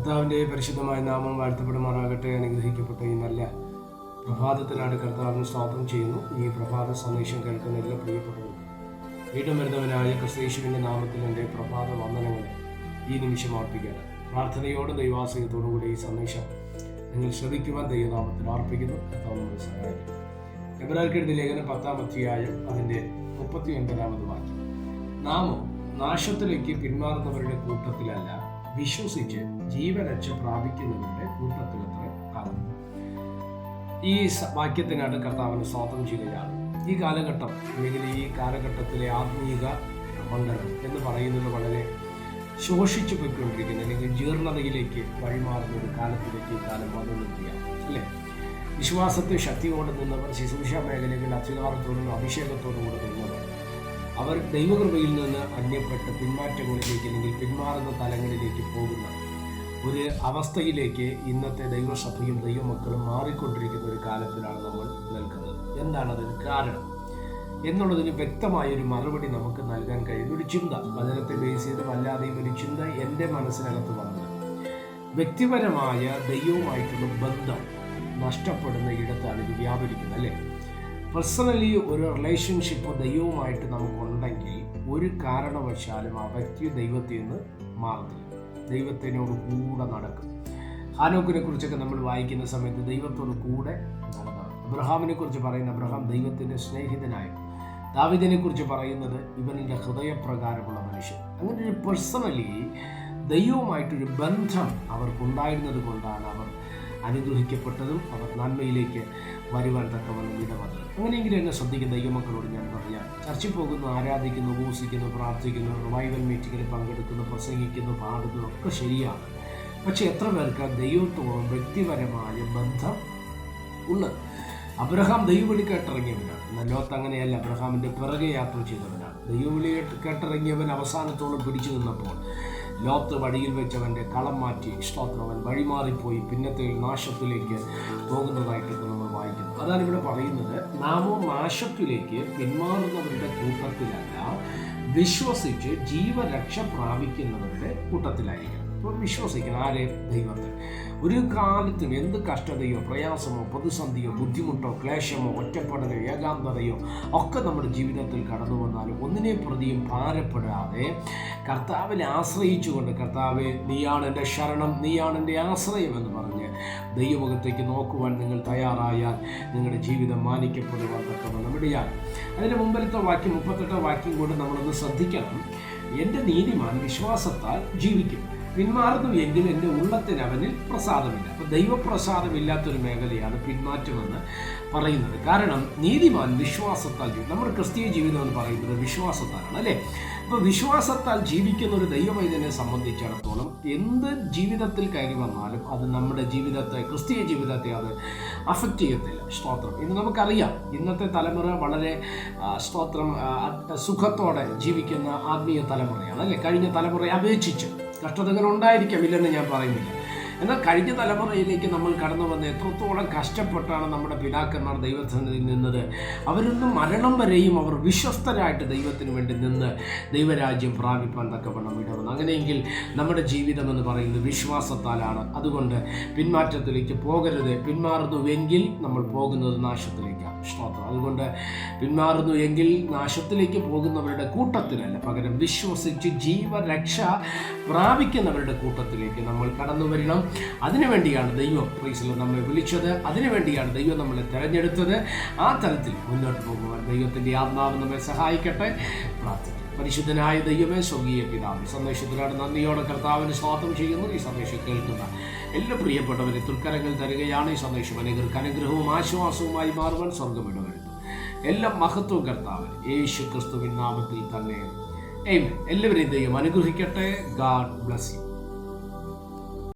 കർത്താവിൻ്റെ പരിശുദ്ധമായ നാമം വാഴ്ത്തപ്പെടുമാറാകട്ടെ. അനുഗ്രഹിക്കപ്പെട്ട ഈ നല്ല പ്രഭാതത്തിനാണ് കർത്താവിന് സ്തോത്രം ചെയ്യുന്നു. ഈ പ്രഭാത സന്ദേശം കേൾക്കുന്ന എല്ലാ പ്രിയപ്പെട്ടവർക്ക് വീണ്ടും വരുന്നവനായ ക്രിസ്തയേശുവിൻ്റെ നാമത്തിൽ എൻ്റെ പ്രഭാത വന്ദനങ്ങളെ ഈ നിമിഷം അർപ്പിക്കുകയാണ്. പ്രാർത്ഥനയോടും ദൈവാശ്രയത്തോടും കൂടി ഈ സന്ദേശം നിങ്ങൾ ശ്രദ്ധിക്കുവാൻ ദൈവനാമത്തിൽ അർപ്പിക്കുന്നു. കർത്താവ് നമ്മളെ സഹായിക്കും. എബ്രായർക്കെഴുതിയ ലേഖനം 10-ാം അധ്യായം അതിൻ്റെ 39-ാമത് വാക്യം. നാമോ നാശത്തിലേക്ക് പിന്മാറുന്നവരുടെ കൂട്ടത്തിലല്ല, വിശ്വസിച്ച് ജീവരക്ഷ പ്രാപിക്കുന്നവരുടെ കൂട്ടത്തിലത്രേ ആകുന്നു. ഈ വാക്യത്തിനാണ് കർത്താവിന് സ്തോത്രം ചെയ്യുകയാണ്. ഈ കാലഘട്ടം അല്ലെങ്കിൽ ഈ കാലഘട്ടത്തിലെ ആത്മീക മണ്ഡലം എന്ന് പറയുന്നത് വളരെ ശോഷിച്ചു പോയിക്കൊണ്ടിരിക്കുന്ന അല്ലെങ്കിൽ ജീർണതയിലേക്ക് വഴിമാറുന്ന ഒരു കാലത്തിലേക്ക് ഈ കാലം വന്നു നിൽക്കുകയാണ്, അല്ലേ? വിശ്വാസത്തെ ശക്തിയോടെ നിന്നവർ, ശുശ്രൂഷ മേഖലകളിൽ അധികാരത്തോടും അഭിഷേകത്തോടും കൂടെ നിന്നവർ, അവർ ദൈവകൃപയിൽ നിന്ന് അന്യപ്പെട്ട് പിന്മാറ്റങ്ങളിലേക്ക് അല്ലെങ്കിൽ പിന്മാറുന്ന തലങ്ങളിലേക്ക് പോകുന്ന ഒരു അവസ്ഥയിലേക്ക് ഇന്നത്തെ ദൈവസഭയും ദൈവമക്കളും മാറിക്കൊണ്ടിരിക്കുന്ന ഒരു കാലത്തിലാണ് നമ്മൾ നിൽക്കുന്നത്. എന്താണ് അതിന് കാരണം എന്നുള്ളതിന് വ്യക്തമായൊരു മറുപടി നമുക്ക് നൽകാൻ കഴിയുന്ന ഒരു ചിന്ത, വചനത്തെ ബേസ് ചെയ്ത് വല്ലാതെയും ഒരു ചിന്ത എൻ്റെ മനസ്സിനകത്ത് വന്നത്, വ്യക്തിപരമായ ദൈവവുമായിട്ടുള്ള ബന്ധം നഷ്ടപ്പെടുന്ന ഇടത്താണ് ഇത് വ്യാപരിക്കുന്നത്, അല്ലേ? പേഴ്സണലി ഒരു റിലേഷൻഷിപ്പ് ദൈവവുമായിട്ട് നമുക്കുണ്ടെങ്കിൽ ഒരു കാരണവശാലും ആ വ്യക്തി ദൈവത്തിൽ നിന്ന് മാറുന്നില്ല, ദൈവത്തിനോട് കൂടെ നടക്കും. ഹാനോക്കിനെ കുറിച്ചൊക്കെ നമ്മൾ വായിക്കുന്ന സമയത്ത് ദൈവത്തോട് കൂടെ നടന്നതാണ്. അബ്രഹാമിനെ കുറിച്ച് പറയുന്ന അബ്രഹാം ദൈവത്തിൻ്റെ സ്നേഹിതനായിരുന്നു. ദാവീദിനെ കുറിച്ച് പറയുന്നത് ഇവൻ്റെ ഹൃദയപ്രകാരമുള്ള മനുഷ്യൻ. അങ്ങനെ ഒരു പേഴ്സണലി ദൈവവുമായിട്ടൊരു ബന്ധം അവർക്കുണ്ടായിരുന്നത് കൊണ്ടാണ് അവർ അനുഗ്രഹിക്കപ്പെട്ടതും അവർ നന്മയിലേക്ക് വരുവാൻ തക്കവണ്ണം ഇടവന്നത്. അങ്ങനെയെങ്കിലും എന്നെ ശ്രദ്ധിക്കുന്ന ദൈവമക്കളോട് ഞാൻ പറയാം, ചർച്ചിൽ പോകുന്നു, ആരാധിക്കുന്നു, ഉപവസിക്കുന്നു, പ്രാർത്ഥിക്കുന്നു, റിവൈവൽ മീറ്റിങ്ങിൽ പങ്കെടുക്കുന്നു, പ്രസംഗിക്കുന്നു, പാടുന്നു, ഒക്കെ ശരിയാണ്. പക്ഷെ എത്ര പേർക്ക് ദൈവത്തോളം വ്യക്തിപരമായ ബന്ധം ഉള്ളത്? അബ്രഹാം ദൈവവിളി കേട്ടിറങ്ങിയവനാണ്. എന്നാൽ ലോത്ത് അങ്ങനെയല്ല, അബ്രഹാമിൻ്റെ പിറകെ യാത്ര ചെയ്തവനാണ്. ദൈവവിളി കേട്ടിറങ്ങിയവൻ അവസാനത്തോളം പിടിച്ചു നിന്നപ്പോൾ ലോത്ത് വഴിയിൽ വെച്ചവൻ്റെ കളം മാറ്റി, സ്തോത്രവൻ വഴിമാറിപ്പോയി പിന്നത്തെ നാശത്തിലേക്ക് പോകുന്നതായിട്ടൊക്കെ നമ്മൾ വായിക്കുന്നു. അതാണ് ഇവിടെ പറയുന്നത്, നാമോ നാശത്തിലേക്ക് പിന്മാറുന്നവരുടെ കൂട്ടത്തിലല്ല, വിശ്വസിച്ച് ജീവരക്ഷ പ്രാപിക്കുന്നവരുടെ കൂട്ടത്തിലായിരിക്കണം. ഇപ്പോൾ വിശ്വസിക്കണം ആരെ? ദൈവത്തെ. ഒരു കാലത്തും എന്ത് കഷ്ടതയോ പ്രയാസമോ പ്രതിസന്ധിയോ ബുദ്ധിമുട്ടോ ക്ലേശമോ ഒറ്റപ്പെടലോ ഏകാന്തതയോ ഒക്കെ നമ്മുടെ ജീവിതത്തിൽ കടന്നു വന്നാലും ഒന്നിനെ പ്രതിയും ഭാരപ്പെടാതെ കർത്താവിനെ ആശ്രയിച്ചുകൊണ്ട്, കർത്താവെ നീയാണ് എൻ്റെ ശരണം, നീയാണ് എൻ്റെ ആശ്രയം എന്ന് പറഞ്ഞ് ദൈവമുഖത്തേക്ക് നോക്കുവാൻ നിങ്ങൾ തയ്യാറായാൽ നിങ്ങളുടെ ജീവിതം മാനിക്കപ്പെടുവാൻ തക്കവണ്ണം ഇടയാകും. അതിന് മുമ്പിലത്തെ വാക്യം 38 വാക്യം കൊണ്ട് നമ്മളൊന്ന് ശ്രദ്ധിക്കണം. എൻ്റെ നീതിമാൻ വിശ്വാസത്താൽ ജീവിക്കും, പിന്മാറുന്നു എങ്കിൽ എൻ്റെ ഉള്ളത്തിന് അവനിൽ പ്രസാദമില്ല. അപ്പോൾ ദൈവപ്രസാദമില്ലാത്തൊരു മേഖലയാണ് പിന്മാറ്റമെന്ന് പറയുന്നത്. കാരണം നീതിമാൻ വിശ്വാസത്താൽ ജീവിക്കും. നമ്മുടെ ക്രിസ്തീയ ജീവിതം എന്ന് പറയുന്നത് വിശ്വാസത്താലാണ്, അല്ലേ? അപ്പോൾ വിശ്വാസത്താൽ ജീവിക്കുന്ന ഒരു ദൈവവൈദ്യനെ സംബന്ധിച്ചിടത്തോളം എന്ത് ജീവിതത്തിൽ കയറി വന്നാലും അത് നമ്മുടെ ജീവിതത്തെ, ക്രിസ്തീയ ജീവിതത്തെ അത് അഫക്റ്റ് ചെയ്യത്തില്ല. സ്തോത്രം. ഇന്ന് നമുക്കറിയാം, ഇന്നത്തെ തലമുറ വളരെ സ്തോത്രം സുഖത്തോടെ ജീവിക്കുന്ന ആത്മീയ തലമുറയാണ്, അല്ലേ? കഴിഞ്ഞ തലമുറയെ അപേക്ഷിച്ച് കഷ്ടതകൾ ഉണ്ടായിരിക്കാം, ഇല്ലെന്ന് ഞാൻ പറയുന്നില്ല. എന്നാൽ കഴിഞ്ഞ തലമുറയിലേക്ക് നമ്മൾ കടന്നു വന്ന് എത്രത്തോളം കഷ്ടപ്പെട്ടാണ് നമ്മുടെ പിതാക്കന്മാർ ദൈവസന്നിധിയിൽ നിന്നത്. അവരൊന്നും മരണം വരെയും അവർ വിശ്വസ്തരായിട്ട് ദൈവത്തിന് വേണ്ടി നിന്ന് ദൈവരാജ്യം പ്രാപിപ്പാൻ തക്കവണ്ണം ഇടവന്നു. അങ്ങനെയെങ്കിൽ നമ്മുടെ ജീവിതം എന്ന് പറയുന്നത് വിശ്വാസത്താലാണ്. അതുകൊണ്ട് പിന്മാറ്റത്തിലേക്ക് പോകരുത്. പിന്മാറുന്നുവെങ്കിൽ നമ്മൾ പോകുന്നത് നാശത്തിലേക്കാണ്. സ്തോത്രം. അതുകൊണ്ട് പിന്മാറുന്നു എങ്കിൽ നാശത്തിലേക്ക് പോകുന്നവരുടെ കൂട്ടത്തിലല്ല, പകരം വിശ്വസിച്ച് ജീവരക്ഷ പ്രാപിക്കുന്നവരുടെ കൂട്ടത്തിലേക്ക് നമ്മൾ കടന്നു വരണം. അതിനുവേണ്ടിയാണ് ദൈവം നമ്മെ വിളിച്ചത്, അതിനുവേണ്ടിയാണ് ദൈവം നമ്മളെ തിരഞ്ഞെടുത്തത്. ആ തരത്തിൽ മുന്നോട്ട് പോകുവാൻ ദൈവത്തിൻ്റെ ആത്മാവ് നമ്മെ സഹായിക്കട്ടെ. പ്രാർത്ഥിക്കും. പരിശുദ്ധനായ ദൈവമേ, സ്വർഗീയ പിതാവേ, സന്ദേശത്തിലാണ് നന്ദിയോടെ കർത്താവിന് സ്തോത്രം ചെയ്യുന്നു. ഈ സന്ദേശം കേൾക്കുന്ന എല്ലാ പ്രിയപ്പെട്ടവരെ തൃക്കരങ്ങൾ തരികയാണ്. ഈ സന്ദേശം അനേകർക്ക് അനുഗ്രഹവും ആശ്വാസവുമായി മാറുവാൻ സ്വർഗം ഇടവരുന്നു. എല്ലാ മഹത്വവും കർത്താവ് യേശു ക്രിസ്തുവിൻ നാമത്തിൽ തന്നെ. ആമേൻ. എല്ലാവരെയും ദൈവം അനുഗ്രഹിക്കട്ടെ. God bless you.